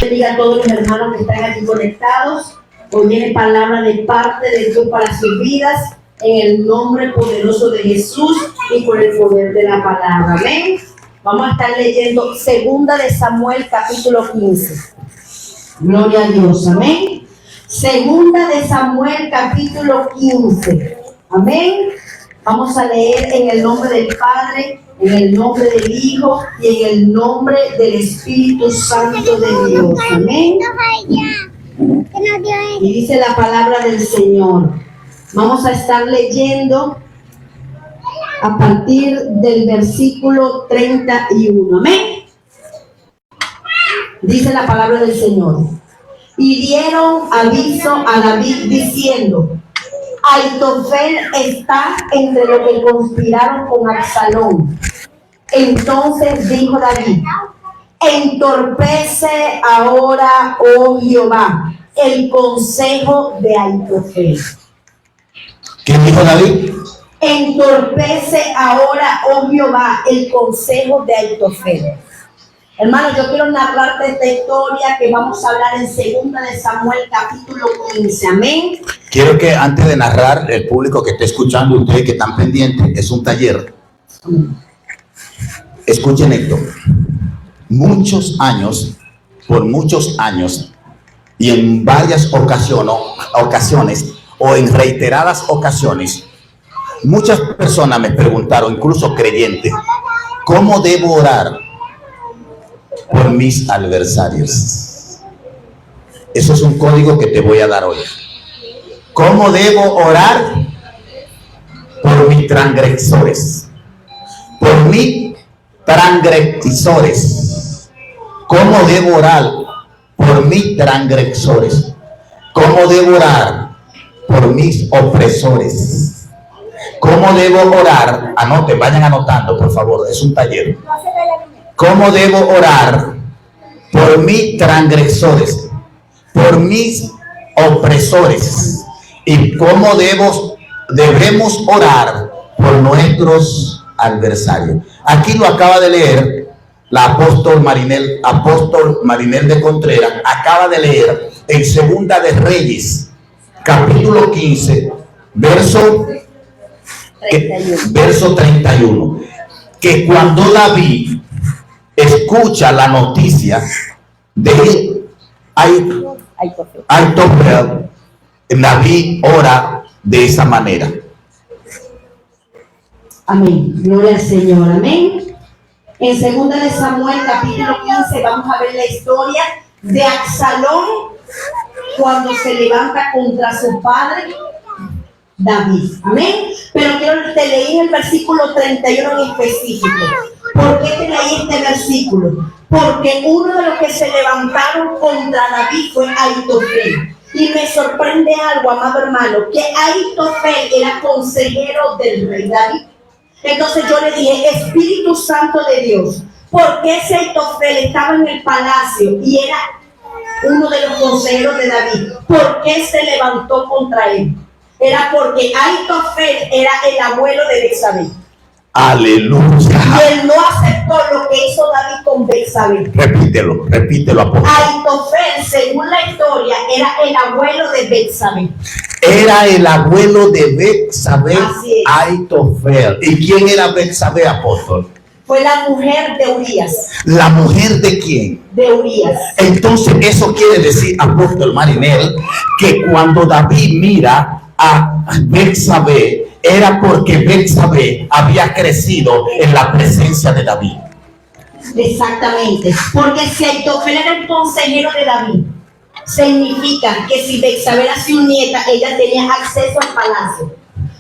Bendiga a todos los hermanos que están aquí conectados. Hoy viene palabra de parte de Dios para sus vidas, en el nombre poderoso de Jesús y por el poder de la palabra. Amén. Vamos a estar leyendo Segunda de Samuel, capítulo 15. Gloria a Dios. Amén. Segunda de Samuel, capítulo 15. Amén. Vamos a leer en el nombre del Padre, en el nombre del Hijo y en el nombre del Espíritu Santo de Dios. Amén. Y dice la palabra del Señor. Vamos a estar leyendo a partir del versículo 31. Amén. Dice la palabra del Señor. Y dieron aviso a David diciendo: Aitofel está entre los que conspiraron con Absalón. Entonces dijo David: entorpece ahora, oh Jehová, el consejo de Aitofel. ¿Qué dijo David? Entorpece ahora, oh Jehová, el consejo de Aitofel. Hermano, yo quiero narrarte esta historia que vamos a hablar en Segunda de Samuel, capítulo 15. Amén. Quiero que antes de narrar, el público que esté escuchando, ustedes que están pendientes, es un taller. Escuchen esto. Por muchos años, y en varias ocasiones, o en reiteradas ocasiones, muchas personas me preguntaron, incluso creyentes, ¿cómo debo orar por mis adversarios? Eso es un código que te voy a dar hoy. ¿Cómo debo orar por mis transgresores? Por mis transgresores. ¿Cómo debo orar por mis transgresores? ¿Cómo debo orar por mis opresores? ¿Cómo debo orar? Anoten, vayan anotando, por favor, es un taller. ¿Cómo debo orar por mis transgresores, por mis opresores? ¿Y cómo debemos orar por nuestros adversarios? Aquí lo acaba de leer la apóstol Marinel de Contreras, acaba de leer en Segunda de Reyes, capítulo 15, verso 31, que cuando David escucha la noticia de Aitofel, David ora de esa manera. Amén. Gloria al Señor. Amén. En Segunda de Samuel, capítulo 15, vamos a ver la historia de Absalón cuando se levanta contra su padre David. Amén. Pero te leí el versículo 31 en específico. ¿Por qué te leí este versículo? Porque uno de los que se levantaron contra David fue Aitofel. Y me sorprende algo, amado hermano, que Aitofel era consejero del rey David. Entonces yo le dije: Espíritu Santo de Dios, ¿por qué ese Aitofel estaba en el palacio y era uno de los consejeros de David? ¿Por qué se levantó contra él? Era porque Aitofel era el abuelo de Betsabé. Aleluya. Y él no aceptó lo que hizo David con Betsabé. Repítelo, apóstol. Aitofel, según la historia, era el abuelo de Betsabé. Era el abuelo de Betsabé, Aitofel. ¿Y quién era Betsabé, apóstol? Fue la mujer de Urías. ¿La mujer de quién? De Urías. Entonces eso quiere decir, apóstol Marinel, que cuando David mira a Betsabé, era porque Betsabé había crecido en la presencia de David. Exactamente. Porque si Aitofel era el consejero de David, significa que si Betsabé era su nieta, ella tenía acceso al palacio.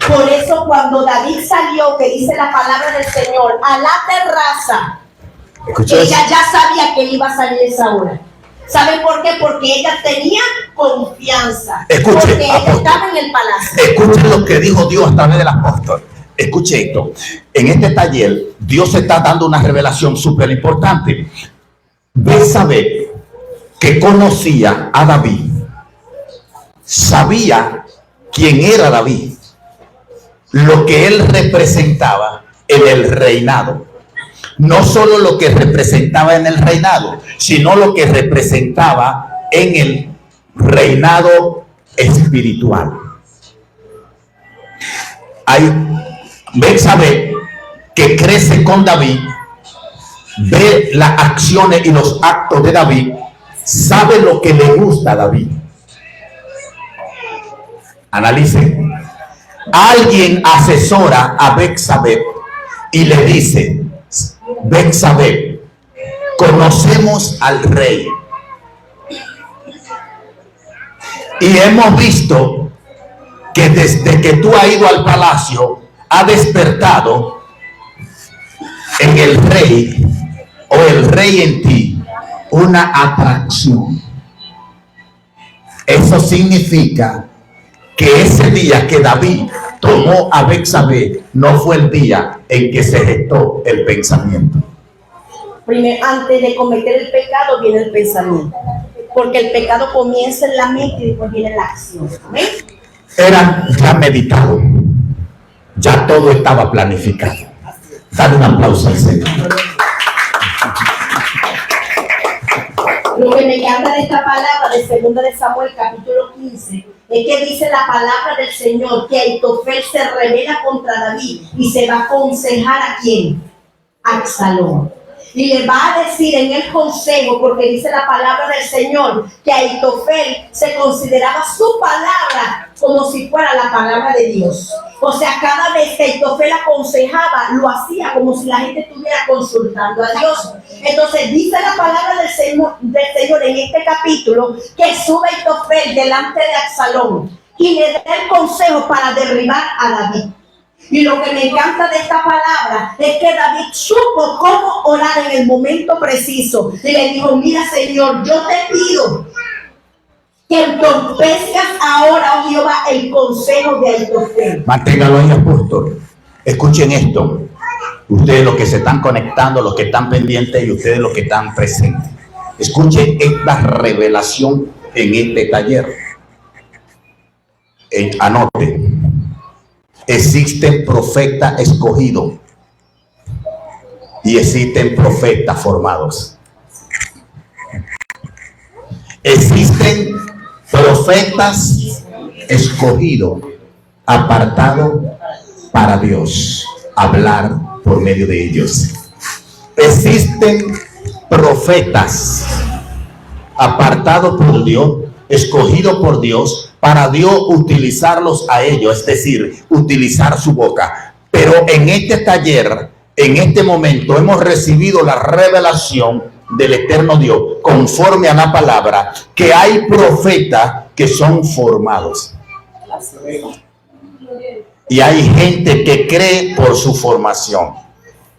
Por eso cuando David salió, que dice la palabra del Señor, a la terraza, ella ya sabía que iba a salir esa hora. ¿Sabe por qué? Porque ella tenía confianza. Porque ella estaba en el palacio. Escuchen lo que dijo Dios a través del apóstol. Escuche esto. En este taller, Dios está dando una revelación súper importante. Betsabé, que conocía a David, sabía quién era David, lo que él representaba en el reinado. no solo lo que representaba en el reinado, sino lo que representaba en el reinado espiritual. Hay Betsabé, que crece con David, ve las acciones y los actos de David, sabe lo que le gusta a David. Analicen. Alguien asesora a Betsabé y le dice: Betsabé, conocemos al rey y hemos visto que desde que tú has ido al palacio ha despertado en el rey o el rey en ti una atracción. Eso significa que ese día que David tomó a Betsabé no fue el día en que se gestó el pensamiento. Primero, antes de cometer el pecado viene el pensamiento, porque el pecado comienza en la mente y después viene la acción. ¿Amén? Era ya meditado, ya todo estaba planificado. Dale un aplauso al Señor. Lo que me encanta de esta palabra de 2 de Samuel capítulo 15 es que dice la palabra del Señor que Ahitofel se revela contra David y se va a aconsejar ¿a quién? A Absalón. Y le va a decir en el consejo, porque dice la palabra del Señor que Ahitofel se consideraba su palabra como si fuera la palabra de Dios. O sea, cada vez que Ahitofel aconsejaba, lo hacía como si la gente estuviera consultando a Dios. Entonces dice la palabra del Señor en este capítulo que sube Ahitofel delante de Absalón y le da el consejo para derribar a David. Y lo que me encanta de esta palabra es que David supo cómo orar en el momento preciso. Y le dijo: mira, Señor, yo te pido que entorpezcas ahora, oh Jehová, el consejo de Ahitofel. Manténgalo ahí, apóstol. Escuchen esto. Ustedes los que se están conectando, los que están pendientes y ustedes los que están presentes. Escuchen esta revelación en este taller. Anote. Existen profetas escogidos y existen profetas formados. Existen profetas escogidos, apartados para Dios, hablar por medio de ellos. Existen profetas apartados por Dios, escogidos por Dios, para Dios utilizarlos a ellos, es decir, utilizar su boca. Pero en este taller, en este momento, hemos recibido la revelación del eterno Dios, conforme a la palabra, que hay profetas que son formados. Y hay gente que cree por su formación.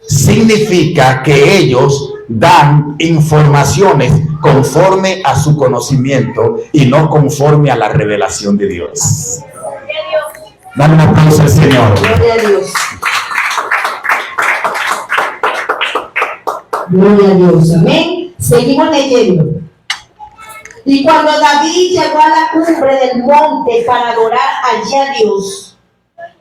Significa que ellos dan informaciones conforme a su conocimiento y no conforme a la revelación de Dios. Dale un aplauso al Señor. Gloria a Dios. Gloria a Dios. Amén. Seguimos leyendo. Y cuando David llegó a la cumbre del monte para adorar allí a Dios,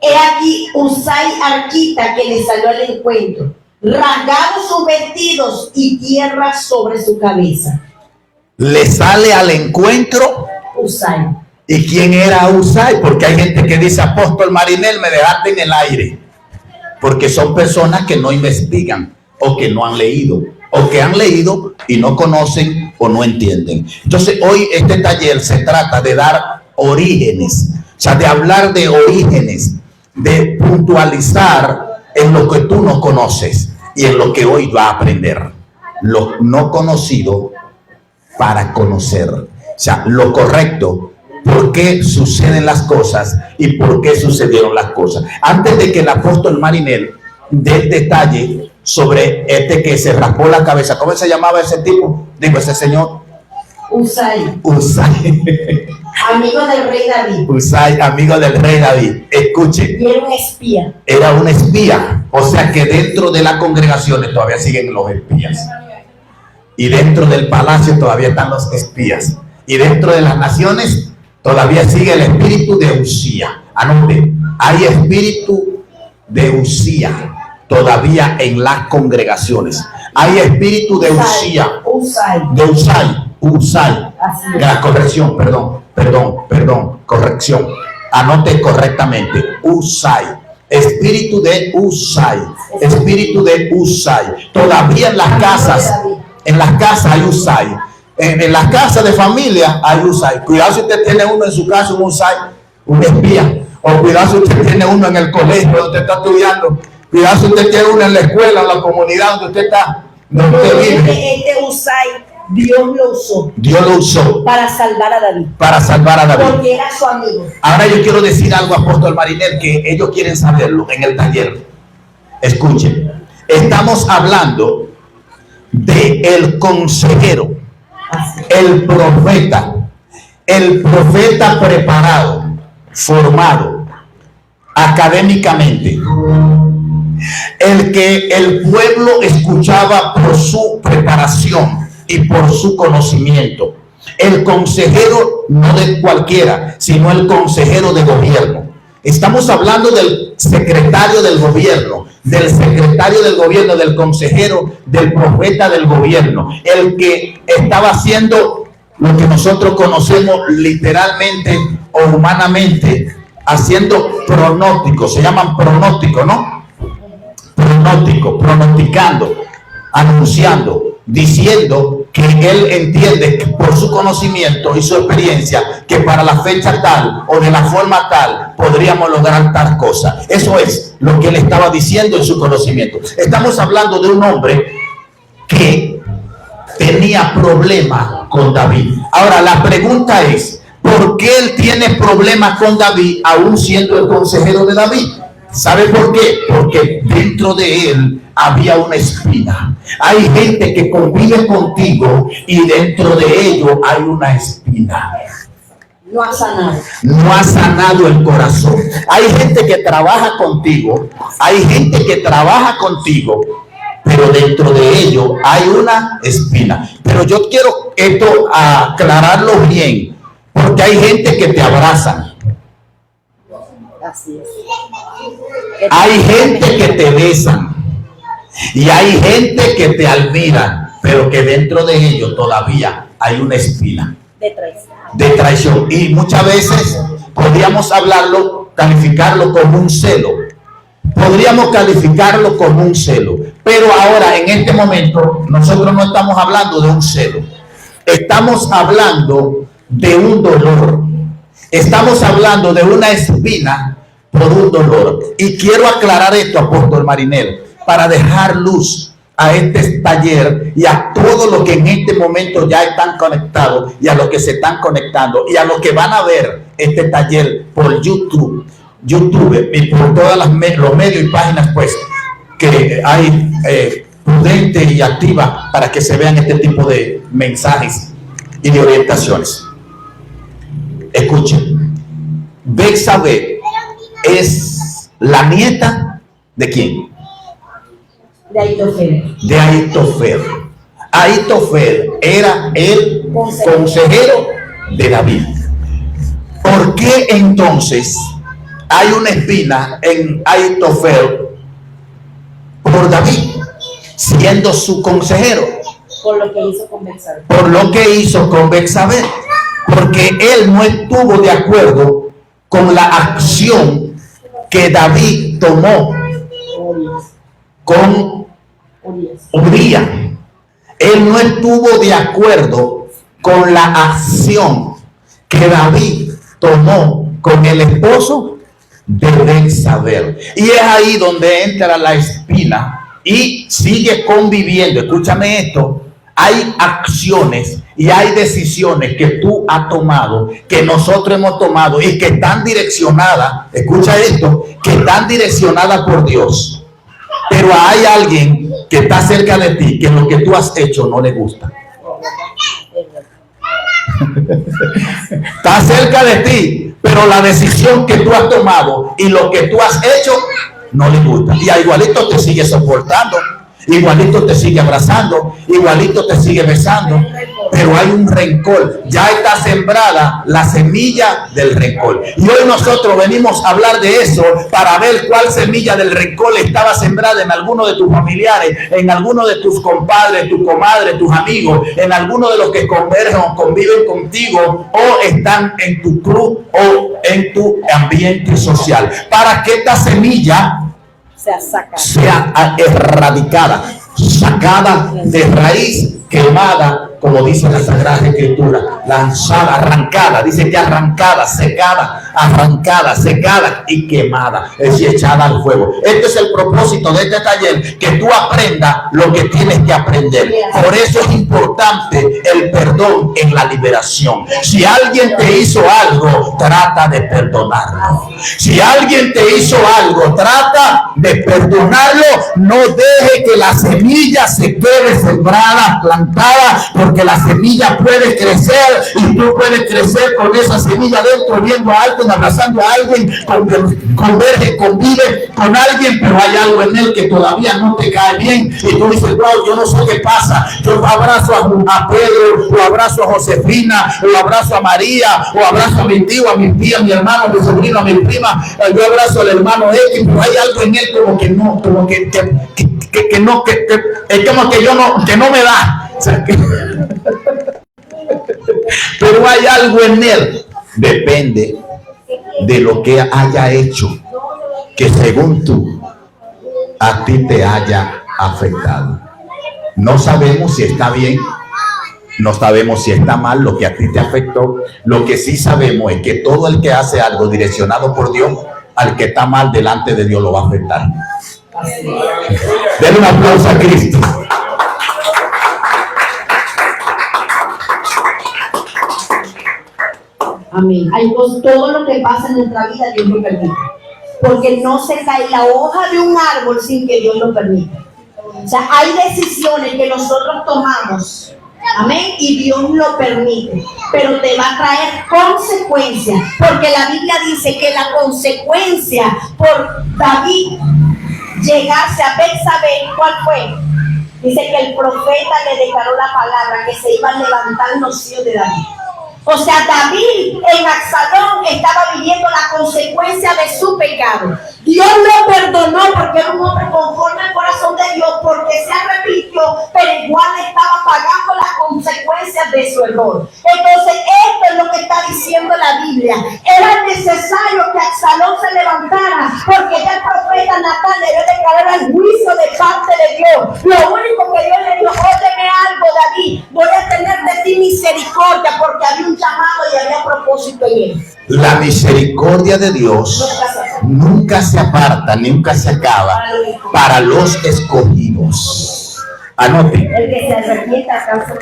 he aquí Usai arquita que le salió al encuentro, rasgados sus vestidos y tierra sobre su cabeza. Le sale al encuentro Usai. ¿Y quién era Usai? Porque hay gente que dice: apóstol Marinel, me dejaste en el aire. Porque son personas que no investigan o que no han leído, o que han leído y no conocen o no entienden. Entonces hoy este taller se trata de dar orígenes, o sea, de hablar de orígenes, de puntualizar en lo que tú no conoces y en lo que hoy va a aprender. Lo no conocido para conocer, o sea, lo correcto, por qué suceden las cosas y por qué sucedieron las cosas. Antes de que el apóstol Marinel dé el detalle sobre este que se raspó la cabeza, ¿cómo se llamaba ese tipo? Digo, ese señor. Usai. Usai. Amigo del rey David. Usai, amigo del rey David. Escuche. Y era un espía. Era un espía. O sea que dentro de las congregaciones todavía siguen los espías. Y dentro del palacio todavía están los espías. Y dentro de las naciones todavía sigue el espíritu de Usía. Anote, hay espíritu de Usía. todavía en las congregaciones. Hay espíritu de Usía, de Usai. La corrección, corrección. Anote correctamente. Usai. Espíritu de Usai. Todavía en las casas hay Usai. En las casas de familia hay Usai. Cuidado si usted tiene uno en su casa, un Usai, un espía. O cuidado si usted tiene uno en el colegio donde usted está estudiando. Cuidado si usted tiene uno en la escuela, en la comunidad donde usted está, donde usted vive. Este Usai, Dios lo usó para salvar a David. Porque era su amigo. Ahora yo quiero decir algo a Apóstol Marinel que ellos quieren saberlo en el taller. Escuchen, estamos hablando de el consejero, el profeta preparado, formado académicamente, el que el pueblo escuchaba por su preparación y por su conocimiento. El consejero no de cualquiera, sino el consejero de gobierno. Estamos hablando del secretario del gobierno, del consejero, del profeta del gobierno, el que estaba haciendo lo que nosotros conocemos literalmente o humanamente, haciendo pronósticos. Se llaman pronósticos, ¿no? Pronosticando, anunciando, diciendo que él entiende que por su conocimiento y su experiencia que para la fecha tal o de la forma tal podríamos lograr tal cosa. Eso es lo que él estaba diciendo en su conocimiento. Estamos hablando de un hombre que tenía problemas con David. Ahora la pregunta es, ¿por qué él tiene problemas con David aún siendo el consejero de David? ¿Sabe por qué? Porque dentro de él había una espina. Hay gente que convive contigo y dentro de ello hay una espina. No ha sanado. No ha sanado el corazón. Hay gente que trabaja contigo, pero dentro de ello hay una espina. Pero yo quiero esto aclararlo bien, porque hay gente que te abraza. Así es. Hay gente que te besan y hay gente que te admira, pero que dentro de ellos todavía hay una espina de traición. Y muchas veces podríamos calificarlo como un celo. Pero ahora en este momento nosotros no estamos hablando de un celo. Estamos hablando de un dolor. Estamos hablando de una espina por un dolor. Y quiero aclarar esto, Apóstol Marinel, para dejar luz a este taller y a todo lo que en este momento ya están conectados y a los que se están conectando y a los que van a ver este taller por YouTube y por todas los medios y páginas pues que hay prudente y activa para que se vean este tipo de mensajes y de orientaciones. Escuchen, Betsabé es la nieta ¿de quién? De Ahitofel. De Ahitofel. Ahitofel era el consejero de David. ¿Por qué entonces hay una espina en Ahitofel por David, siendo su consejero? Por lo que hizo con Betsabé. Por lo que hizo con Betsabé. Porque él no estuvo de acuerdo con la acción que David tomó con Urías. Él no estuvo de acuerdo con la acción que David tomó con el esposo de Betsabé. Y es ahí donde entra la espina y sigue conviviendo. Escúchame esto. Hay acciones y hay decisiones que tú has tomado, que nosotros hemos tomado y que están direccionadas, escucha esto, que están direccionadas por Dios. Pero hay alguien que está cerca de ti que lo que tú has hecho no le gusta. Está cerca de ti, pero la decisión que tú has tomado y lo que tú has hecho no le gusta. Y igualito te sigue soportando, igualito te sigue abrazando, igualito te sigue besando, pero hay un rencor. Ya está sembrada la semilla del rencor. Y hoy nosotros venimos a hablar de eso para ver cuál semilla del rencor estaba sembrada en alguno de tus familiares, en alguno de tus compadres, tus comadres, tus amigos, en alguno de los que convergen o conviven contigo o están en tu club o en tu ambiente social, para que esta semilla sea erradicada, sacada de raíz, quemada, como dice la Sagrada Escritura, lanzada, arrancada, dice que arrancada, secada, arrancada, secada y quemada, es decir, echada al fuego. Este es el propósito de este taller, que tú aprendas lo que tienes que aprender. Por eso es importante el perdón en la liberación. Si alguien te hizo algo, trata de perdonarlo. Si alguien te hizo algo, trata de perdonarlo. No deje que la semilla se quede sembrada, plantada, porque la semilla puede crecer y tú puedes crecer con esa semilla dentro, viendo a alguien, abrazando a alguien, converge, convive con alguien, pero hay algo en él que todavía no te cae bien y tú dices, wow, yo no sé qué pasa. Yo abrazo a Pedro, o abrazo a Josefina, o abrazo a María, o abrazo a mi tío, a mi tía, a mi hermano, a mi sobrino, a mi prima, yo abrazo al hermano X, pero hay algo en él como que no, como que no, es como que no me da. O sea, pero hay algo en él, depende de lo que haya hecho, que según tú, a ti te haya afectado. No sabemos si está bien, no sabemos si está mal lo que a ti te afectó. Lo que sí sabemos es que todo el que hace algo direccionado por Dios, al que está mal delante de Dios lo va a afectar. Denle un aplauso a Cristo. Amén. Todo lo que pasa en nuestra vida, Dios lo permite. Porque no se cae la hoja de un árbol sin que Dios lo permita. O sea, hay decisiones que nosotros tomamos, amén, y Dios lo permite, pero te va a traer consecuencias. Porque la Biblia dice que la consecuencia por David llegarse a Betsabé, ¿cuál fue? Dice que el profeta le declaró la palabra que se iban a levantar los hijos de David. O sea, David en Absalón estaba viviendo la consecuencia de su pecado. Dios lo perdonó porque era un hombre conforme al corazón de Dios, porque se arrepintió, pero igual estaba pagando las consecuencias de su error. Entonces, esto es lo que está diciendo la Biblia. Era necesario que Absalón se levantara, porque ya el profeta Natán le dio declarar el juicio de parte de Dios. Lo único que Dios le dijo, óyeme algo, David, voy a tener de ti misericordia, porque había un llamado y había propósito en él. La misericordia de Dios nunca se aparta, nunca se acaba para los escogidos. Anoten.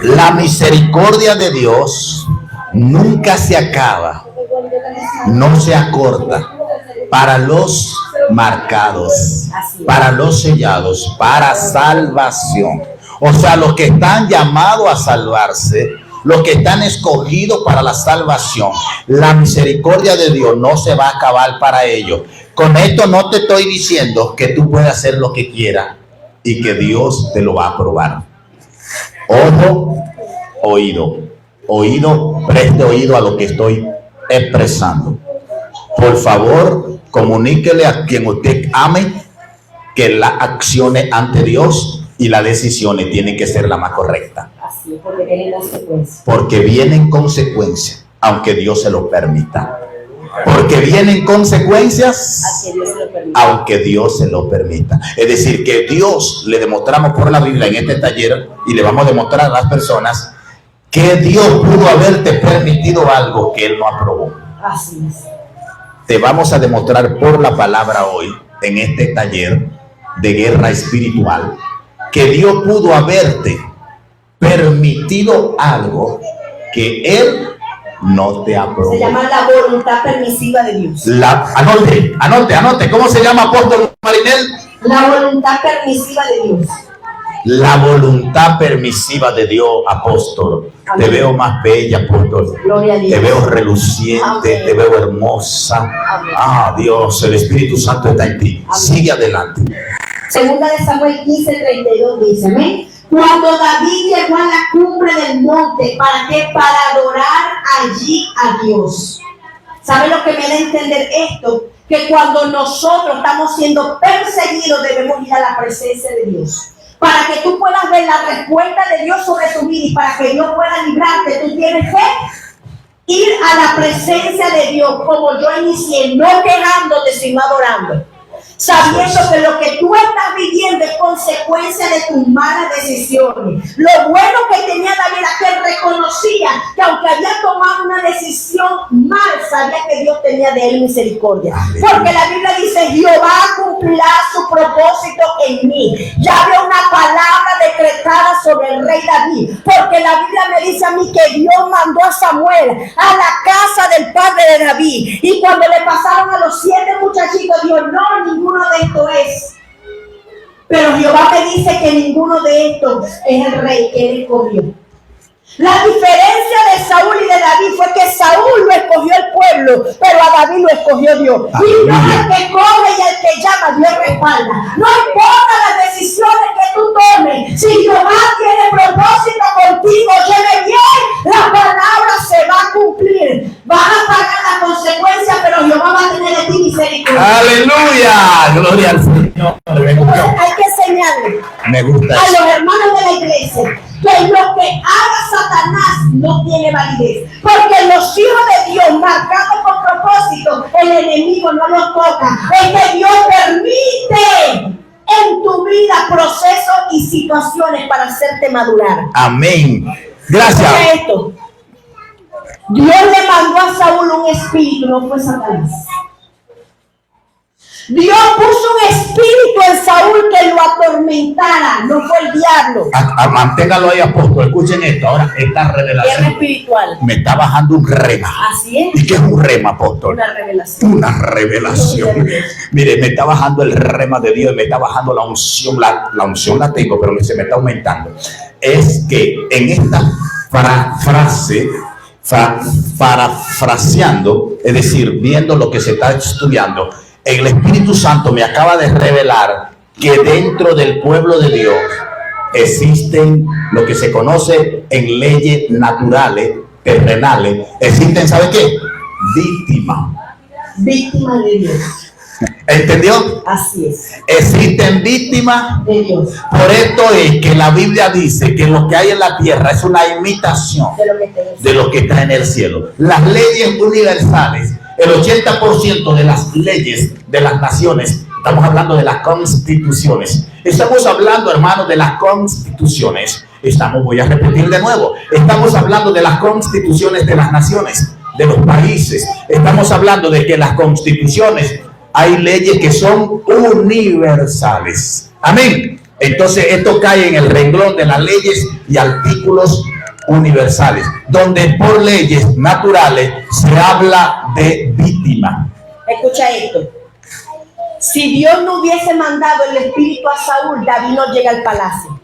La misericordia de Dios nunca se acaba, no se acorta para los marcados, para los sellados, para salvación. O sea, los que están llamados a salvarse, los que están escogidos para la salvación, la misericordia de Dios no se va a acabar para ellos. Con esto no te estoy diciendo que tú puedes hacer lo que quieras y que Dios te lo va a aprobar. Ojo, oído, preste oído a lo que estoy expresando. Por favor, comuníquele a quien usted ame que las acciones ante Dios y las decisiones tienen que ser la más correcta. Así, porque tienen consecuencias. Porque vienen consecuencias, aunque Dios se lo permita. Porque vienen consecuencias, aunque Dios se lo permita. Es decir, que Dios, le demostramos por la Biblia en este taller, y le vamos a demostrar a las personas que Dios pudo haberte permitido algo que Él no aprobó. Así es. Te vamos a demostrar por la palabra hoy, en este taller de guerra espiritual, que Dios pudo haberte permitido algo que Él no te aprobó. Se llama la voluntad permisiva de Dios. Anote. ¿Cómo se llama, apóstol Marinel? La voluntad permisiva de Dios. La voluntad permisiva de Dios, apóstol. Amén. Te veo más bella, apóstol. Gloria a Dios. Te veo reluciente. Amén. Te veo hermosa. Amén. Ah, Dios, el Espíritu Santo está en ti. Amén. Sigue adelante. Segunda de Samuel 15:32 dice, amén. Cuando David llegó a la cumbre del monte, ¿para qué? Para adorar allí a Dios. ¿Sabe lo que me da a entender esto? Que cuando nosotros estamos siendo perseguidos debemos ir a la presencia de Dios. Para que tú puedas ver la respuesta de Dios sobre tu vida y para que Dios pueda librarte, tú tienes que ir a la presencia de Dios, como yo inicié, no quejándote, sino adorando. Sabiendo que lo que tú estás viviendo es consecuencia de tus malas decisiones. Lo bueno que tenía David era que reconocía que aunque había tomado una decisión mal, sabía que Dios tenía de él misericordia. Porque la Biblia dice, Jehová cumplirá su propósito en mí. Ya había una palabra decretada sobre el rey David. Porque la Biblia me dice a mí que Dios mandó a Samuel a la casa del padre de David. Y cuando le pasaron a los 7 muchachitos, dijo, no, ninguno de estos es. Pero Jehová me dice que ninguno de estos es el rey que él escogió. La diferencia de Saúl y de David fue que Saúl lo escogió el pueblo, pero a David lo escogió Dios. Y no el que coge y el que llama, Dios respalda. No importa las decisiones que tú tomes, si Jehová tiene propósito contigo, lleve bien, la palabra se va a cumplir. Vas a pagar la consecuencia, pero Jehová va a tener de ti misericordia. Aleluya, gloria al Señor. Entonces, hay que enseñarle Me gusta a eso. los hermanos de la iglesia que lo que haga Satanás no tiene validez, porque los hijos de Dios marcados por propósito, el enemigo no los toca. Es que Dios permite en tu vida procesos y situaciones para hacerte madurar. Amén. Gracias. Escucha esto. Dios le mandó a Saúl un espíritu, no fue Satanás. Dios puso un espíritu en Saúl que lo atormentara, no fue el diablo. Manténgalo ahí, apóstol. Escuchen esto. Ahora, esta Guerra revelación espiritual. me está bajando un rema. Así es. ¿Y qué es un rema, apóstol? Una revelación. Una revelación. Mire, me está bajando el rema de Dios, me está bajando la unción. La unción la tengo, pero se me está aumentando. Es que en esta frase, parafraseando, es decir, viendo lo que se está estudiando, el Espíritu Santo me acaba de revelar que dentro del pueblo de Dios existen lo que se conoce en leyes naturales, terrenales. Existen, ¿sabe qué? Víctimas. Víctima de Dios. ¿Entendió? Así es. Existen víctimas. De Dios. Por esto es que la Biblia dice que lo que hay en la tierra es una imitación de lo que está en el cielo. Las leyes universales, el 80% de las leyes de las naciones, estamos hablando de las constituciones. Estamos hablando, hermanos, de las constituciones. Voy a repetir de nuevo. Estamos hablando de las constituciones de las naciones, de los países. Estamos hablando de que las constituciones, hay leyes que son universales. Amén. Entonces esto cae en el renglón de las leyes y artículos universales, donde por leyes naturales se habla de víctima. Escucha esto. Si Dios no hubiese mandado el espíritu a Saúl, David no llega al palacio.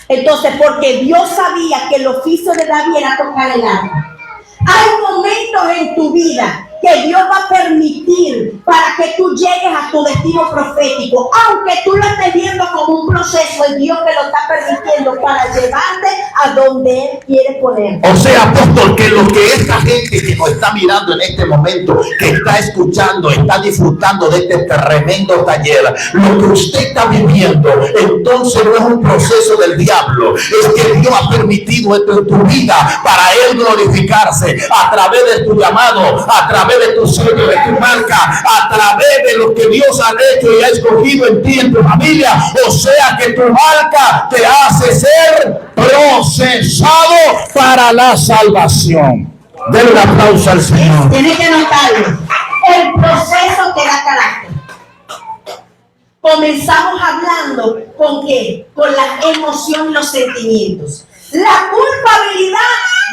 Entonces, porque Dios sabía que el oficio de David era tocar el arpa. Hay momentos en tu vida que Dios va a permitir para que tú llegues a tu destino profético, aunque tú lo estés viendo como un proceso, es Dios que lo está permitiendo para llevarte a donde Él quiere poner. O sea, apóstol, que lo que esta gente que nos está mirando en este momento, que está escuchando, está disfrutando de este tremendo taller, lo que usted está viviendo, entonces no es un proceso del diablo, es que Dios ha permitido esto en tu vida para Él glorificarse a través de tu llamado, a través de tu sello, de tu marca, a través de lo que Dios ha hecho y ha escogido en ti, en tu familia. O sea que tu marca te hace ser procesado para la salvación. Denle un aplauso al Señor. Tienes que notarlo. El proceso te da carácter. Comenzamos hablando con qué, con la emoción y los sentimientos. La culpabilidad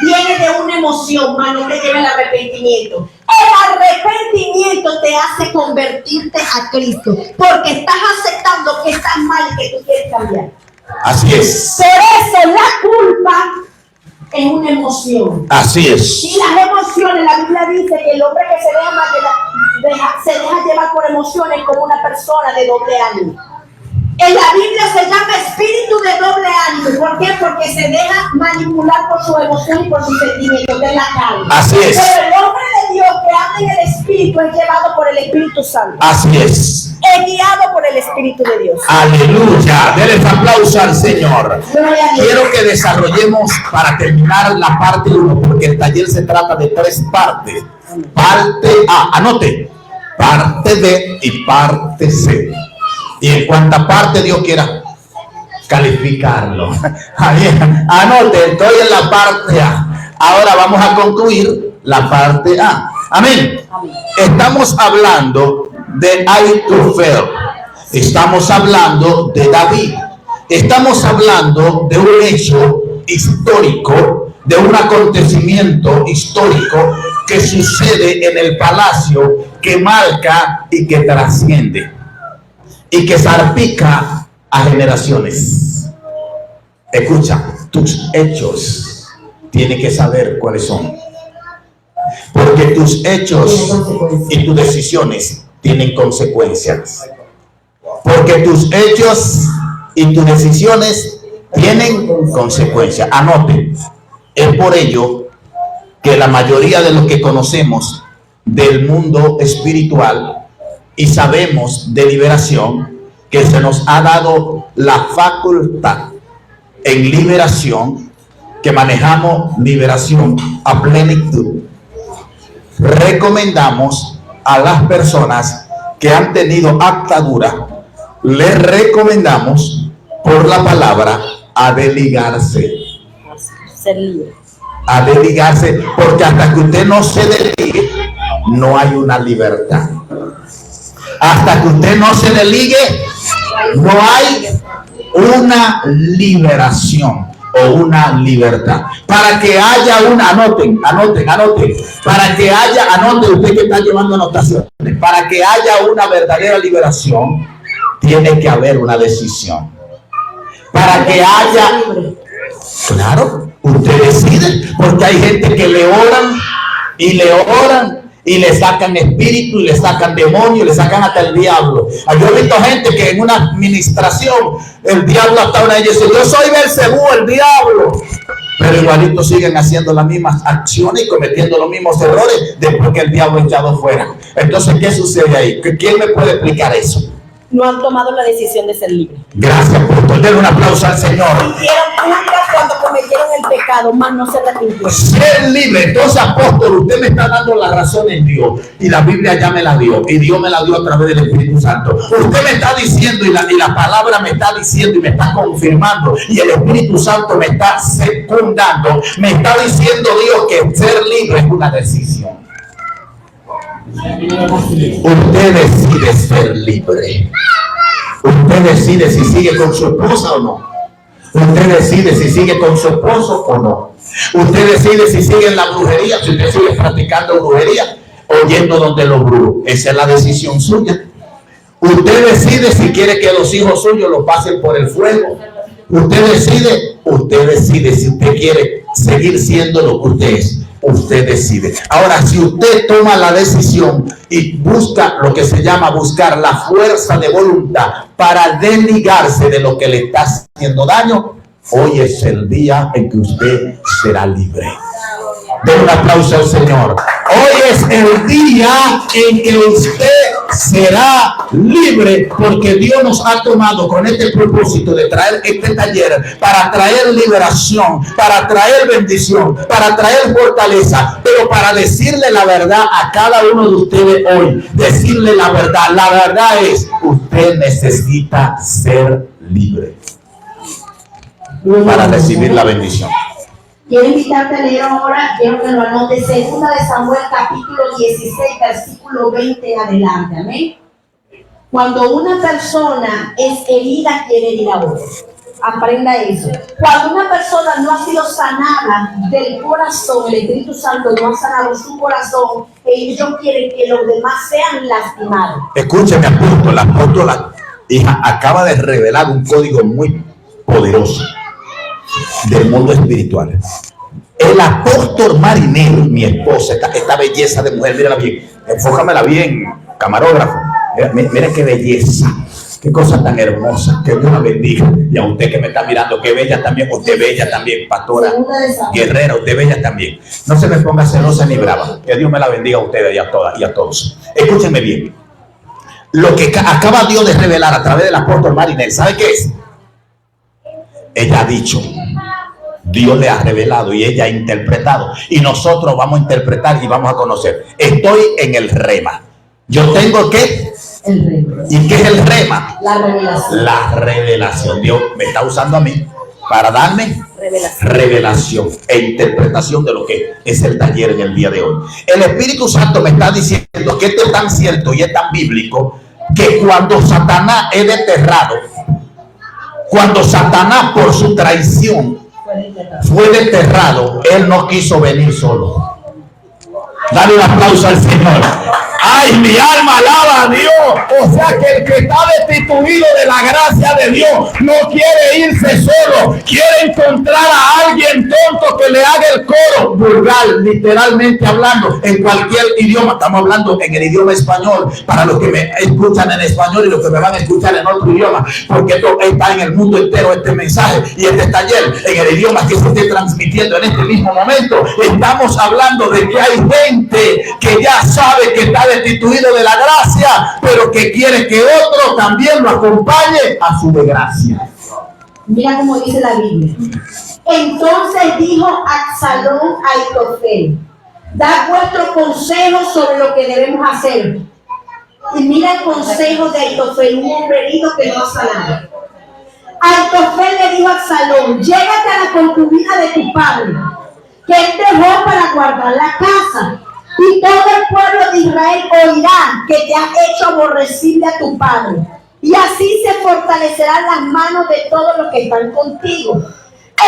viene de una emoción, mas no te lleva al arrepentimiento. El arrepentimiento te hace convertirte a Cristo, porque estás aceptando que estás mal y que tú quieres cambiar. Así es. Por eso la culpa es una emoción. Así es. Y las emociones, la Biblia dice que el hombre que se deja llevar por emociones como una persona de doble ánimo. En la Biblia se llama espíritu de doble manipular por su emoción y por sus sentimientos de la carne. Así es. Pero el hombre de Dios que anda en el Espíritu es llevado por el Espíritu Santo. Así es. Es guiado por el Espíritu de Dios. Aleluya. Denle un aplauso al Señor. Gloria a Dios. Quiero que desarrollemos para terminar la parte 1, porque el taller se trata de 3 partes. Parte A, anote, parte B y parte C. Y en cuanta parte Dios quiera calificarlo. Anote, estoy en la parte A. Ahora vamos a concluir la parte A. Amén. Estamos hablando de Ahitofel. Estamos hablando de David. Estamos hablando de un hecho histórico, de un acontecimiento histórico que sucede en el palacio, que marca y que trasciende y que salpica a generaciones. Escucha, tus hechos tienes que saber cuáles son, porque tus hechos y tus decisiones tienen consecuencias, porque tus hechos y tus decisiones tienen consecuencias. Anote, es por ello que la mayoría de los que conocemos del mundo espiritual y sabemos de liberación, que se nos ha dado la facultad en liberación, que manejamos liberación a plenitud, recomendamos a las personas que han tenido atadura, les recomendamos por la palabra a desligarse. Ser libre. A desligarse, porque hasta que usted no se desligue, no hay una libertad. Hasta que usted no se desligue, no hay una liberación o una libertad. Para que haya una, anoten, para que haya, anoten usted que está llevando anotaciones, para que haya una verdadera liberación, tiene que haber una decisión. Para que haya, claro, usted decide, porque hay gente que le oran y le sacan espíritu, y le sacan demonio, y le sacan hasta el diablo. Yo he visto gente que en una administración el diablo hasta una dice: yo soy Belcebú, el diablo, pero igualito siguen haciendo las mismas acciones y cometiendo los mismos errores después que el diablo echado fuera. Entonces, ¿qué sucede ahí? ¿Quién me puede explicar eso? No han tomado la decisión de ser libres. Gracias por darle un aplauso al Señor. Hicieron culpa cuando cometieron el pecado, más no se arrepintieron. Ser libre. Entonces, apóstol, usted me está dando la razón en Dios, y la Biblia ya me la dio, y Dios me la dio a través del Espíritu Santo. Usted me está diciendo, y la palabra me está diciendo y me está confirmando, y el Espíritu Santo me está secundando, me está diciendo Dios que ser libre es una decisión. Usted decide ser libre. Usted decide si sigue con su esposa o no. Usted decide si sigue con su esposo o no. Usted decide si sigue en la brujería, si usted sigue practicando brujería o yendo donde los brujos. Esa es la decisión suya. Usted decide si quiere que los hijos suyos los pasen por el fuego. Usted decide si usted quiere seguir siendo lo que usted es. Usted decide. Ahora, si usted toma la decisión y busca lo que se llama buscar la fuerza de voluntad para desligarse de lo que le está haciendo daño, hoy es el día en que usted será libre. Den un aplauso al Señor. Hoy es el día en que usted será libre, porque Dios nos ha tomado con este propósito de traer este taller para traer liberación, para traer bendición, para traer fortaleza, pero para decirle la verdad a cada uno de ustedes hoy. Decirle la verdad. La verdad es: usted necesita ser libre para recibir la bendición. Quiero invitarte a leer ahora, quiero que lo anotes, 2 de Samuel capítulo 16, versículo 20 en adelante, amén. Cuando una persona es herida, quiere herir a otro. Aprenda eso. Cuando una persona no ha sido sanada del corazón, el Espíritu Santo no ha sanado su corazón, ellos quieren que los demás sean lastimados. Escúcheme, apóstol, la apóstola hija acaba de revelar un código muy poderoso del mundo espiritual. El apóstol Marinero, mi esposa, esta belleza de mujer, mírala bien, enfócamela bien, camarógrafo, mira qué belleza. Qué cosa tan hermosa. Que Dios la bendiga. Y a usted que me está mirando, que bella también. Usted bella también, pastora guerrera. Usted bella también. No se me ponga celosa ni brava. Que Dios me la bendiga a ustedes y a todas y a todos. Escúchenme bien. Lo que acaba Dios de revelar a través del apóstol Marinel, ¿sabe qué es? Ella ha dicho, Dios le ha revelado y ella ha interpretado. Y nosotros vamos a interpretar y vamos a conocer. Estoy en el rema. Yo tengo que... El rema. ¿Y qué es el rema? La revelación. La revelación. Dios me está usando a mí para darme revelación e interpretación de lo que es el taller en el día de hoy. El Espíritu Santo me está diciendo que esto es tan cierto y es tan bíblico que cuando Satanás es desterrado, cuando Satanás por su traición fue desterrado, él no quiso venir solo. Dale un aplauso al Señor. Ay, mi alma alaba a Dios. O sea que el que está destituido de la gracia de Dios no quiere irse solo, quiere encontrar a alguien tonto que le haga el coro vulgar, literalmente hablando, en cualquier idioma. Estamos hablando en el idioma español para los que me escuchan en español y los que me van a escuchar en otro idioma, porque esto está en el mundo entero, este mensaje y este taller en el idioma que se esté transmitiendo en este mismo momento. Estamos hablando de que hay gente que ya sabe que está destituido de la gracia, pero que quiere que otro también lo acompañe a su desgracia. Mira cómo dice la Biblia. Entonces dijo Absalón a Aitofel: dad vuestro consejo sobre lo que debemos hacer. Y mira el consejo de Aitofel, un hombre herido que no hace nada. Aitofel le dijo a Absalón: llégate a la concubina de tu padre, que él dejó para guardar la casa, y todo el pueblo de Israel oirá que te has hecho aborrecible a tu padre, y así se fortalecerán las manos de todos los que están contigo.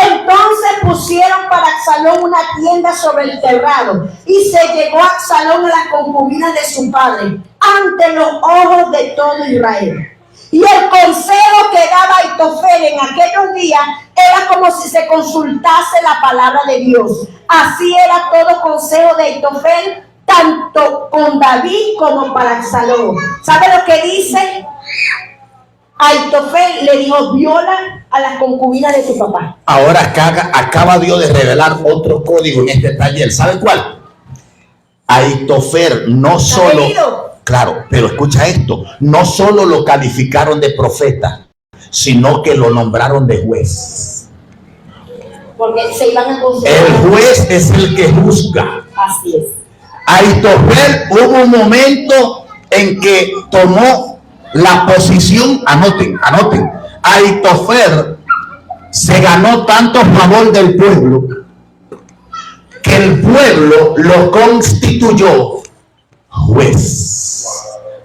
Entonces pusieron para Absalón una tienda sobre el terrado, y se llevó Absalón a la concubina de su padre ante los ojos de todo Israel. Y el consejo que daba Aitofel en aquellos días era como si se consultase la palabra de Dios. Así era todo consejo de Aitofel, tanto con David como para Absalón. ¿Sabe lo que dice? Aitofel le dijo: viola a las concubinas de tu papá. Ahora acaba Dios de revelar otro código en este taller. ¿Sabe cuál? Aitofel no solo... Claro, pero escucha esto, no solo lo calificaron de profeta, sino que lo nombraron de juez. Porque se iban a considerar. El juez es el que juzga. Así es. Aitofel hubo un momento en que tomó la posición, anoten, Aitofel se ganó tanto favor del pueblo que el pueblo lo constituyó juez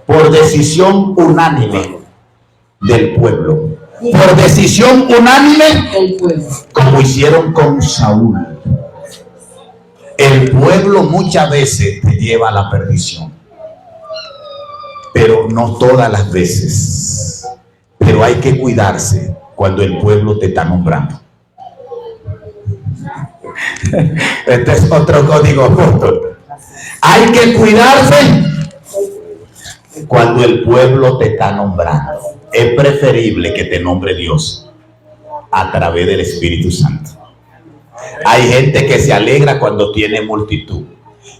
por decisión unánime del pueblo. Por decisión unánime del pueblo, como hicieron con Saúl. El pueblo muchas veces te lleva a la perdición, pero no todas las veces. Pero hay que cuidarse cuando el pueblo te está nombrando. Este es otro código apóstol. Hay que cuidarse cuando el pueblo te está nombrando. Es preferible que te nombre Dios a través del Espíritu Santo. Hay gente que se alegra cuando tiene multitud.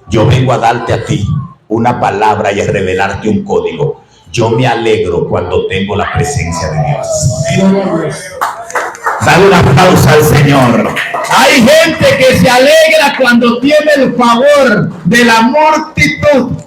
Yo vengo a darte a ti una palabra y a revelarte un código. Yo me alegro cuando tengo la presencia de Dios. Dale un aplauso al Señor. Hay gente que se alegra cuando tiene el favor de la multitud.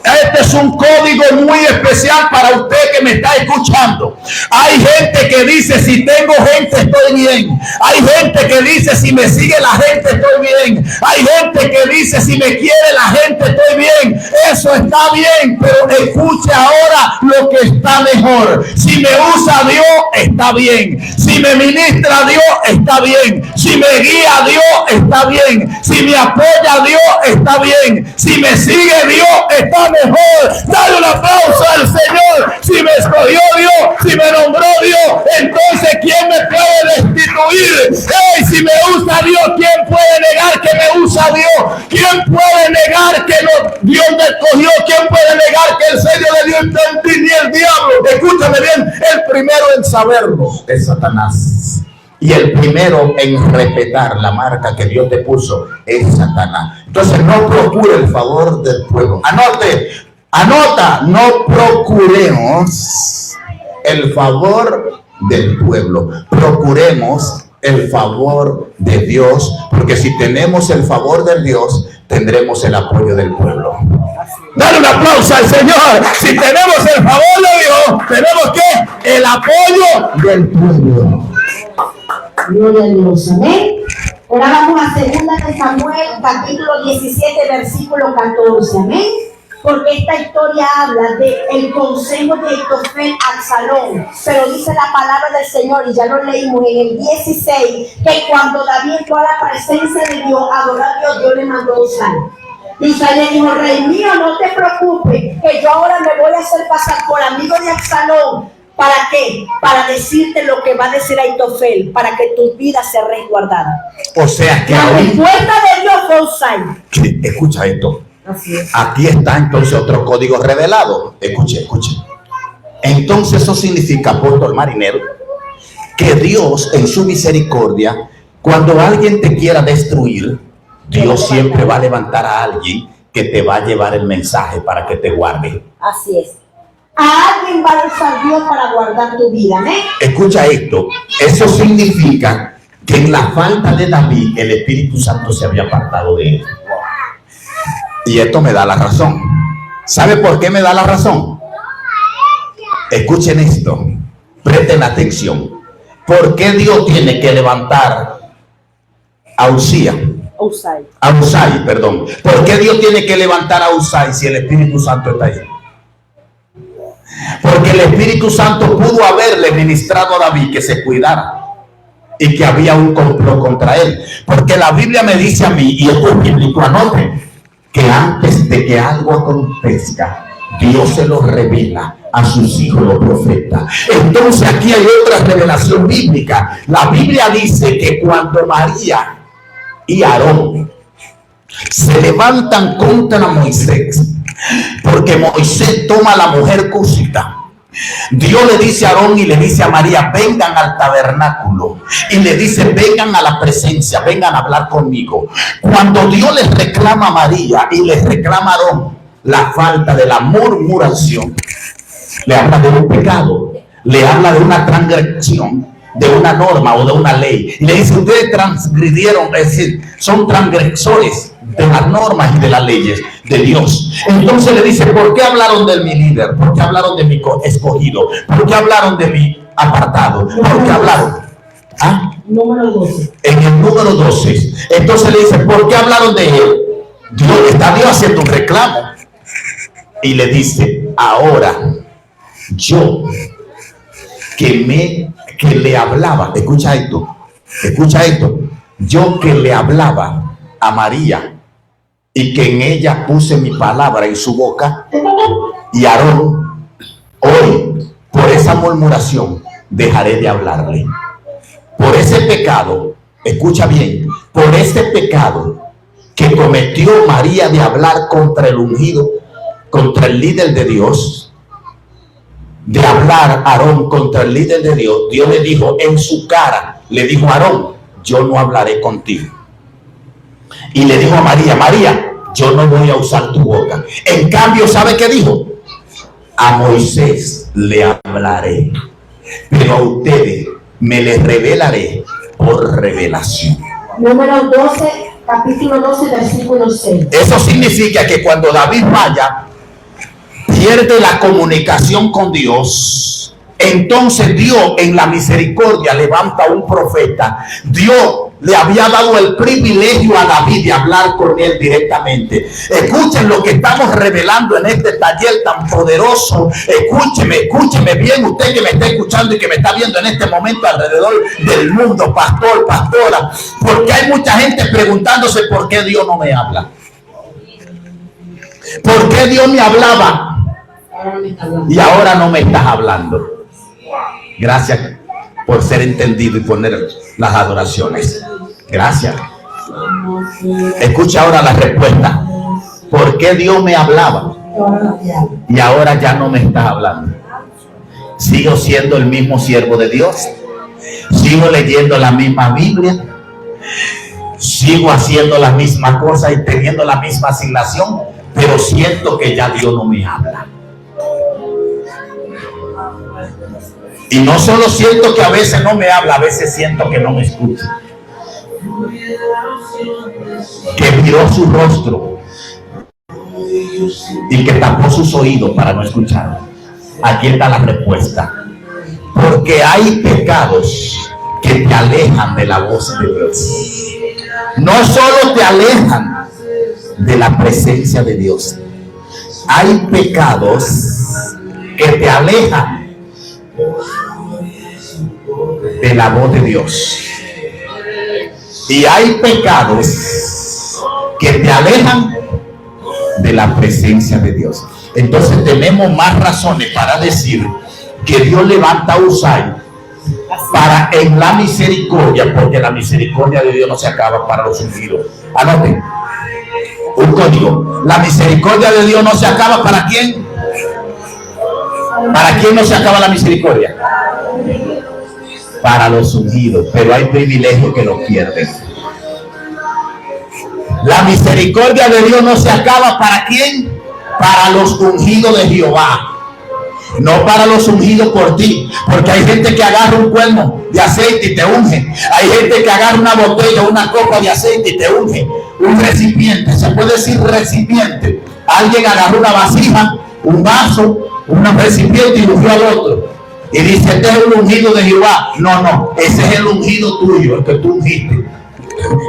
Este es un código muy especial para usted que me está escuchando. Hay gente que dice: si tengo gente estoy bien. Hay gente que dice: si me sigue la gente estoy bien. Hay gente que dice: si me quiere la gente estoy bien. Eso está bien, pero escuche ahora lo que está mejor. Si me usa Dios, está bien. Si me ministra Dios, está bien. Si me guía Dios, está bien. Si me apoya Dios, está bien. Si me sigue Dios, está mejor. Dale un aplauso al Señor. Si me escogió Dios, si me nombró Dios, entonces ¿quién me puede destituir decir, hey, si me usa Dios, ¿quién puede negar que me usa Dios? ¿Quién puede negar que Dios me escogió? ¿Quién puede negar que el sello de Dios está en ti? Ni el diablo. Escúchame bien, el primero en saberlo es Satanás. Y el primero en respetar la marca que Dios te puso es Satanás. Entonces no procure el favor del pueblo. Anota, no procuremos el favor del pueblo. Procuremos el favor de Dios, porque si tenemos el favor de Dios, tendremos el apoyo del pueblo. Dale un aplauso al Señor. Si tenemos el favor de Dios, tenemos que el apoyo del pueblo. Gloria a Dios, amén. Ahora vamos a 2 de Samuel, capítulo 17, versículo 14, amén. Porque esta historia habla del consejo de Aitofel a Absalón, pero dice la palabra del Señor, y ya lo leímos en el 16, que cuando David entró a la presencia de Dios, adorar a Dios, Dios le mandó a Usai. Y Usai le dijo, rey mío, no te preocupes, que yo ahora me voy a hacer pasar por amigo de Absalón. ¿Para qué? Para decirte lo que va a decir Aitofel, para que tu vida sea resguardada. O sea que la respuesta de Dios fue Usai. Escucha esto. Así es. Aquí está entonces otro código revelado. Escuche. Entonces eso significa, apóstol marinero, que Dios en su misericordia, cuando alguien te quiera destruir, Dios siempre va a levantar a alguien que te va a llevar el mensaje para que te guarde. Así es. A alguien va a usar Dios para guardar tu vida, ¿eh? Escucha esto. Eso significa que en la falta de David, el Espíritu Santo se había apartado de él. Y esto me da la razón. ¿Sabe por qué me da la razón? Escuchen esto. Presten atención. ¿Por qué Dios tiene que levantar a Usai? ¿Por qué Dios tiene que levantar a Usai si el Espíritu Santo está ahí? Porque el Espíritu Santo pudo haberle ministrado a David que se cuidara y que había un complot contra él. Porque la Biblia me dice a mí, y esto es bíblico, anote, que antes de que algo acontezca, Dios se lo revela a sus hijos los profetas. Entonces aquí hay otra revelación bíblica. La Biblia dice que cuando María y Aarón se levantan contra Moisés, porque Moisés toma a la mujer cusita, Dios le dice a Aarón y le dice a María, vengan al tabernáculo, y le dice, vengan a la presencia, vengan a hablar conmigo. Cuando Dios les reclama a María y les reclama a Aarón la falta de la murmuración, le habla de un pecado, le habla de una transgresión de una norma o de una ley, y le dice, ustedes transgredieron, es decir, son transgresores de las normas y de las leyes de Dios. Entonces le dice, ¿por qué hablaron de mi líder? ¿Por qué hablaron de mi escogido? ¿Por qué hablaron de mi apartado? ¿Por qué hablaron? Número 12. En el número 12. Entonces le dice, ¿por qué hablaron de él? Está Dios haciendo un reclamo. Y le dice, ahora yo que le hablaba, escucha esto, yo que le hablaba a María y que en ella puse mi palabra en su boca, y Aarón, hoy por esa murmuración dejaré de hablarle. Por ese pecado, escucha bien, por ese pecado que cometió María de hablar contra el ungido, contra el líder de Dios, de hablar Aarón contra el líder de Dios, Dios le dijo en su cara, le dijo a Aarón, yo no hablaré contigo. Y le dijo a María, María, yo no voy a usar tu boca. En cambio, ¿sabe qué dijo? A Moisés le hablaré, pero a ustedes me les revelaré por revelación. Número 12, capítulo 12, versículo 6. Eso significa que cuando David vaya, pierde la comunicación con Dios. Entonces Dios en la misericordia levanta a un profeta. Dios le había dado el privilegio a David de hablar con él directamente. Escuchen lo que estamos revelando en este taller tan poderoso. Escúcheme bien, usted que me está escuchando y que me está viendo en este momento alrededor del mundo, pastor, pastora, porque hay mucha gente preguntándose por qué Dios no me habla. ¿Por qué Dios me hablaba y ahora no me estás hablando? Gracias. por ser entendido y poner las adoraciones. Gracias. Escucha ahora la respuesta. ¿Por qué Dios me hablaba y ahora ya no me está hablando? Sigo siendo el mismo siervo de Dios, sigo leyendo la misma Biblia, sigo haciendo la misma cosa y teniendo la misma asignación, pero siento que ya Dios no me habla. Y no solo siento que a veces no me habla, a veces siento que no me escucha, que miró su rostro y que tapó sus oídos para no escuchar. Aquí está la respuesta. Porque hay pecados que te alejan de la voz de Dios. No solo te alejan de la presencia de Dios, hay pecados que te alejan de la voz de Dios. Y hay pecados que te alejan de la presencia de Dios. Entonces tenemos más razones para decir que Dios levanta a Uzai para en la misericordia, porque la misericordia de Dios no se acaba para los ungidos. Anoten un código. La misericordia de Dios no se acaba ¿para quién? ¿Para quién no se acaba la misericordia? Para los ungidos, pero hay privilegios que lo pierden. La misericordia de Dios no se acaba ¿para quién? Para los ungidos de Jehová, no para los ungidos por ti, porque hay gente que agarra un cuerno de aceite y te unge, hay gente que agarra una botella, una copa de aceite y te unge, un recipiente, se puede decir recipiente, alguien agarró una vasija, un vaso, un recipiente y ungió al otro, y dice, este es el ungido de Jehová. No, ese es el ungido tuyo, el que tú ungiste.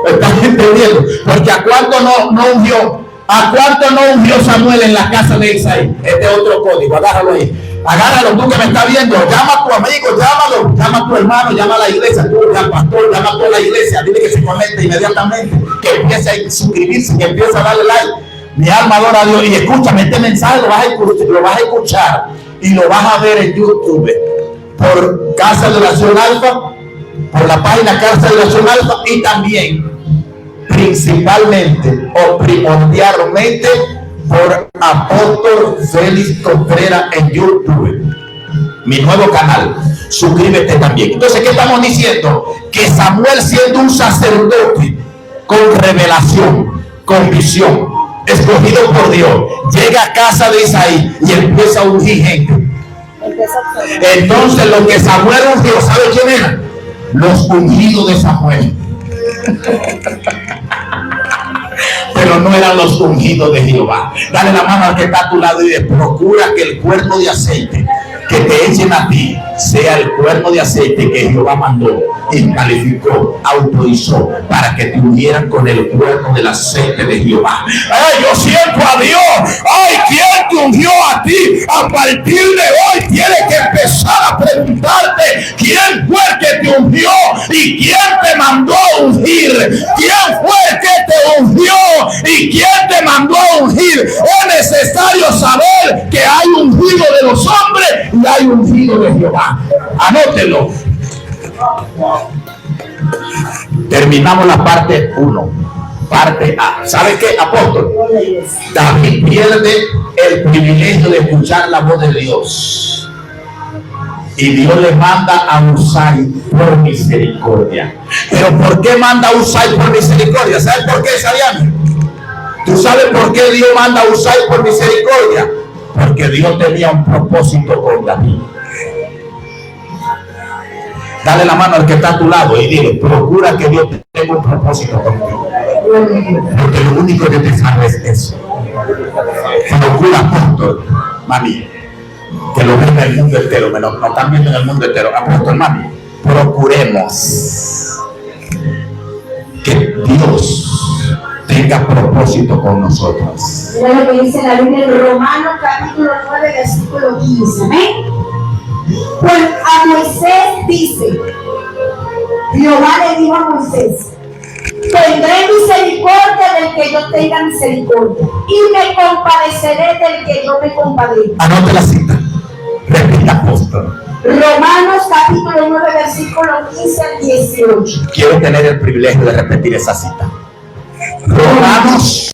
¿Estás entendiendo? Porque ¿a cuánto no ungió? ¿A cuánto no ungió Samuel en la casa de Isaí? Este es otro código, agárralo ahí. Agárralo tú que me estás viendo. Llama a tu amigo, llámalo. Llama a tu hermano, llama a la iglesia. Tú, al pastor, llama a toda la iglesia. Dile que se conecte inmediatamente. Que empiece a suscribirse, que empiece a darle like. Mi alma adora a Dios. Y escúchame, este mensaje lo vas a escuchar y lo vas a ver en YouTube. Por Casa de Oración Alfa, por la página Casa de Oración Alfa y también principalmente o primordialmente por Apóstol Félix Contreras en YouTube, mi nuevo canal. Suscríbete también. Entonces, ¿qué estamos diciendo? Que Samuel, siendo un sacerdote con revelación, con visión, escogido por Dios, llega a casa de Isaí y empieza a ungir gente. Entonces, lo que Samuel ungió, ¿sabe quién era? Los ungidos de Samuel. Pero no eran los ungidos de Jehová. Dale la mano al que está a tu lado y le procura que el cuerno de aceite que te echen a ti sea el cuerno de aceite que Jehová mandó y calificó, autorizó para que te unieran con el cuerno del aceite de Jehová. ¡Ay, yo siento a Dios! ¡Ay, quién te ungió a ti! A partir de hoy tienes que empezar a preguntarte quién fue el que te ungió y quién te mandó a ungir. ¿Quién fue el que te ungió y quién te mandó a ungir? Es necesario saber que hay ungido de los hombres y hay ungido de Jehová. Anótelo. Terminamos la parte 1. Parte A. ¿Sabe qué, apóstol? David pierde el privilegio de escuchar la voz de Dios. Y Dios le manda a Uzai por misericordia. ¿Pero por qué manda a Uzai por misericordia? ¿Sabes por qué, Sariano? ¿Tú sabes por qué Dios manda a Uzai por misericordia? Porque Dios tenía un propósito con David. Dale la mano al que está a tu lado y dile, procura que Dios tenga un propósito contigo. Porque lo único que te salva es eso. Procura, apóstol, mami, que lo ven en el mundo entero, me lo están viendo en el mundo entero. Apóstol, mami, procuremos que Dios tenga propósito con nosotros. Mira lo que dice la Biblia en Romanos capítulo 9, versículo 15. ¿Amén? Pues a Moisés dice, Jehová le dijo a Moisés, tendré misericordia del que yo tenga misericordia y me compadeceré del que yo me compadezca. Anote la cita. Repita, apóstol. Romanos capítulo 9, versículo 15 al 18. Quiero tener el privilegio de repetir esa cita. Romanos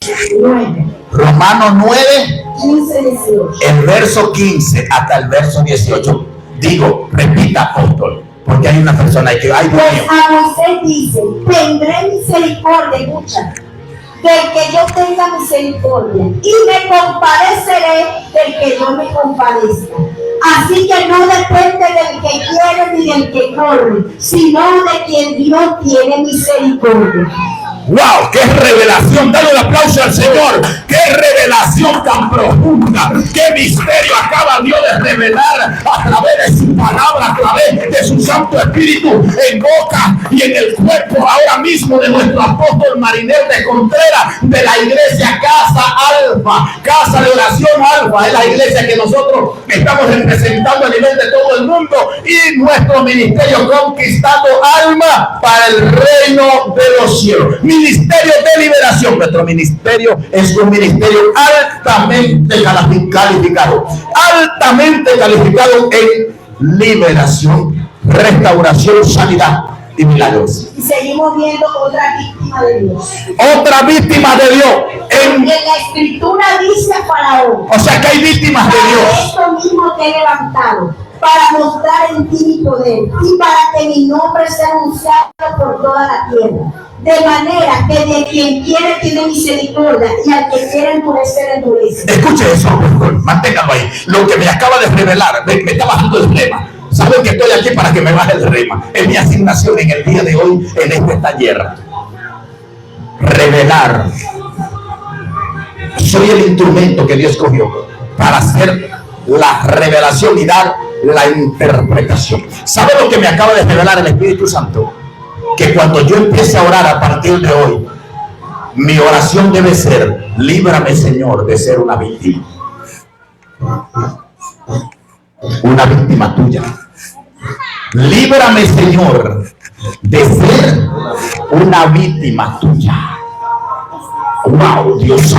9, 15, 18. el verso 15 hasta el verso 18. Digo, repita, apóstol, porque hay una persona que, ay, Dios mío. Pues a Moisés dice: tendré misericordia, escucha, del que yo tenga misericordia, y me compadeceré del que yo me compadezca. Así que no depende del que quiere ni del que corre, sino de quien Dios tiene misericordia. ¡Wow! ¡Qué revelación! Dale un aplauso al Señor. ¡Qué revelación tan profunda! ¡Qué misterio acaba Dios de revelar a través de su palabra, a través de su Santo Espíritu en boca y en el cuerpo ahora mismo de nuestro apóstol Marinel de Contreras, de la iglesia Casa Alfa, Casa de Oración Alfa? Es la iglesia que nosotros estamos representando a nivel de todo el mundo, y nuestro ministerio Conquistando Alma para el reino de los cielos. Ministerio de liberación. Nuestro ministerio es un ministerio altamente calificado en liberación, restauración, sanidad y milagros. Y seguimos viendo otra víctima de Dios. Otra víctima de Dios. En la escritura dice a Faraón: o sea que hay víctimas de Dios. Esto mismo te he levantado para mostrar en ti mi poder y para que mi nombre sea anunciado por toda la tierra. De manera que de quien quiere tiene misericordia, y al que quiere endurecer, endurece. Escuche eso, manténgalo ahí. Lo que me acaba de revelar, me está bajando el rema. Saben que estoy aquí para que me baje el rema. Es mi asignación en el día de hoy en este taller. Revelar. Soy el instrumento que Dios escogió para hacer la revelación y dar la interpretación. ¿Sabe lo que me acaba de revelar el Espíritu Santo? Que cuando yo empiece a orar a partir de hoy, mi oración debe ser: líbrame, Señor, de ser una víctima. Una víctima tuya. Líbrame, Señor, de ser una víctima tuya. Wow, Dios,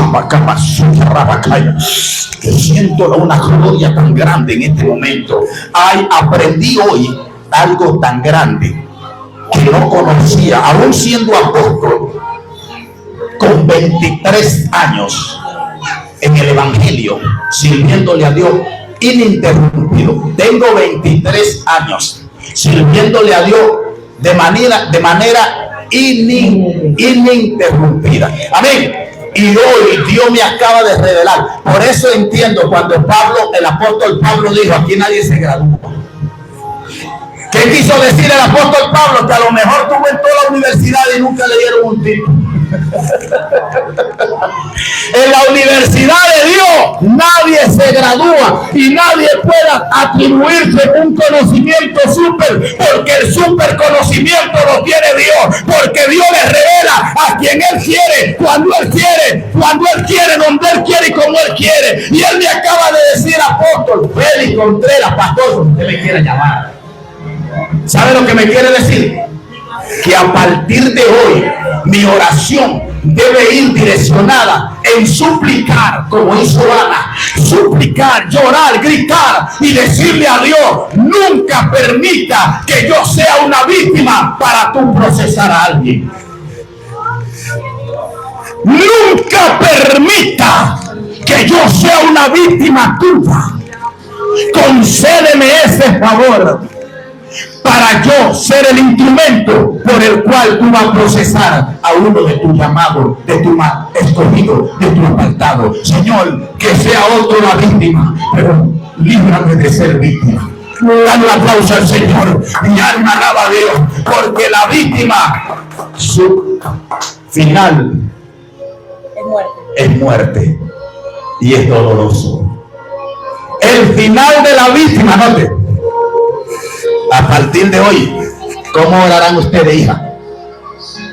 que siento una gloria tan grande en este momento. Ay, aprendí hoy algo tan grande que no conocía, aún siendo apóstol, con 23 años en el Evangelio, sirviéndole a Dios ininterrumpido. Tengo 23 años sirviéndole a Dios de manera ininterrumpida. Amén. Y hoy Dios me acaba de revelar. Por eso entiendo cuando el apóstol Pablo dijo: aquí nadie se gradúa. ¿Qué quiso decir el apóstol Pablo? Que a lo mejor tuvo en toda la universidad y nunca le dieron un título. En la universidad de Dios nadie se gradúa y nadie puede atribuirse un conocimiento súper, porque el súper conocimiento lo tiene Dios, porque Dios le revela a quien Él quiere, cuando Él quiere, donde Él quiere y como Él quiere. Y Él me acaba de decir: apóstol Félix Contreras, pastor, como usted me quiera llamar. ¿Sabe lo que me quiere decir? Que a partir de hoy mi oración debe ir direccionada en suplicar, como hizo Ana, suplicar, llorar, gritar y decirle a Dios: nunca permita que yo sea una víctima para tú procesar a alguien. Nunca permita que yo sea una víctima tuya. Concédeme ese favor para yo ser el instrumento por el cual tú vas a procesar a uno de tus llamados, de tu escogido, de tu apartado. Señor, que sea otro la víctima, pero líbrame de ser víctima. Dale un aplauso al Señor y alma alaba a Dios, porque la víctima, su final es muerte y es doloroso. El final de la víctima, note. A partir de hoy, ¿cómo orarán ustedes, hija?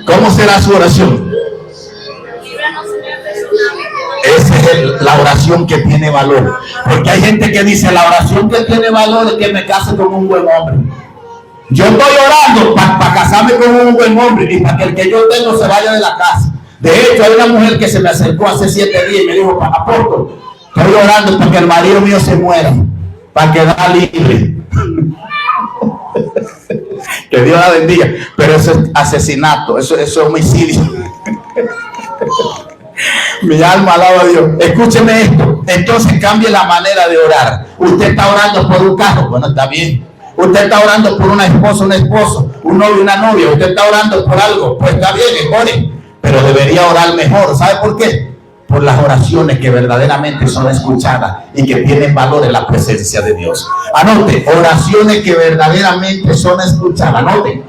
¿Cómo será su oración? Esa es la oración que tiene valor. Porque hay gente que dice: la oración que tiene valor es que me case con un buen hombre. Yo estoy orando para casarme con un buen hombre y para que el que yo tengo se vaya de la casa. De hecho, hay una mujer que se me acercó hace 7 días y me dijo: apóstol, estoy orando para que el marido mío se muera, para quedar libre. Que Dios la bendiga. Pero eso es asesinato, eso es homicidio. Mi alma alaba a Dios. Escúcheme esto. Entonces cambie la manera de orar. Usted está orando por un carro. Bueno, está bien. Usted está orando por una esposa, un esposo, un novio, una novia. Usted está orando por algo. Pues está bien, ore. Pero debería orar mejor. ¿Sabe por qué? Por las oraciones que verdaderamente son escuchadas y que tienen valor en la presencia de Dios. Anote, oraciones que verdaderamente son escuchadas. Anote.